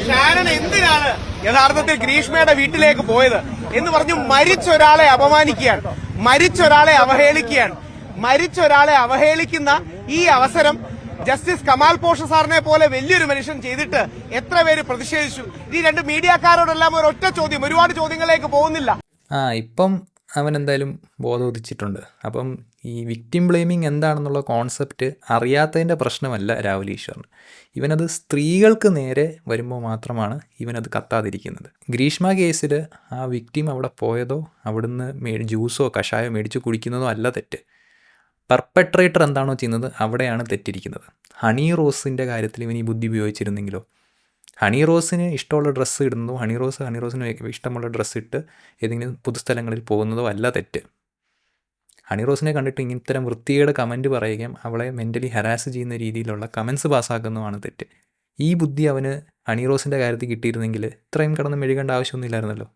Shannon എന്തിനാണ് യഥാർത്ഥത്തിൽ ഗ്രീഷ്മയുടെ വീട്ടിലേക്ക് പോയത് എന്ന് പറഞ്ഞു മരിച്ചൊരാളെ അപമാനിക്കുകയാണ്, മരിച്ചൊരാളെ അവഹേളിക്കുകയാണ്. മരിച്ചൊരാളെ അവഹേളിക്കുന്ന ഈ അവസരം ജസ്റ്റിസ് കമാൽ പോഷ സാറിനെ പോലെ വലിയൊരു മനുഷ്യൻ ചെയ്തിട്ട് എത്ര പേര് പ്രതിഷേധിച്ചു? ഈ രണ്ട് മീഡിയക്കാരോടെല്ലാം ഒരൊറ്റ ചോദ്യം, ഒരുപാട് ചോദ്യങ്ങളിലേക്ക് പോകുന്നില്ല. ഇപ്പം അവൻ എന്തായാലും ബോധോദിച്ചിട്ടുണ്ട്. അപ്പം ഈ വിക്ടിം ബ്ലെയിമിങ് എന്താണെന്നുള്ള കോൺസെപ്റ്റ് അറിയാത്തതിൻ്റെ പ്രശ്നമല്ല രാഹുൽ ഈശ്വറിന്. ഇവനത് സ്ത്രീകൾക്ക് നേരെ വരുമ്പോൾ മാത്രമാണ് ഇവനത് കത്താതിരിക്കുന്നത്. ഗ്രീഷ്മ കേസിൽ ആ വിക്ടിം അവിടെ പോയതോ അവിടുന്ന് ജ്യൂസോ കഷായോ മേടിച്ച് കുടിക്കുന്നതോ അല്ല തെറ്റ്. പെർപെട്രേറ്റർ എന്താണോ ചെയ്യുന്നത് അവിടെയാണ് തെറ്റിരിക്കുന്നത്. ഹണി റോസിൻ്റെ കാര്യത്തിൽ ഇവൻ ഈ ബുദ്ധി ഉപയോഗിച്ചിരുന്നെങ്കിലോ, ഹണി റോസിന് ഇഷ്ടമുള്ള ഡ്രസ്സ് ഇടുന്നതോ ഹണി റോസിന് ഇഷ്ടമുള്ള ഡ്രസ്സ് ഇട്ട് ഏതെങ്കിലും പൊതുസ്ഥലങ്ങളിൽ പോകുന്നതോ അല്ല തെറ്റ്. ഹണി റോസിനെ കണ്ടിട്ട് ഇത്തരം വൃത്തികേട് കമൻറ്റ് പറയുകയും അവളെ മെൻ്റലി ഹരാസ് ചെയ്യുന്ന രീതിയിലുള്ള കമൻസ് പാസ്സാക്കുന്നതുമാണ് തെറ്റ്. ഈ ബുദ്ധി അവന് ഹണി റോസിൻ്റെ കാര്യത്തിൽ കിട്ടിയിരുന്നെങ്കിൽ ഇത്രയും കിടന്ന് മെഴുകേണ്ട ആവശ്യമൊന്നുമില്ലായിരുന്നല്ലോ.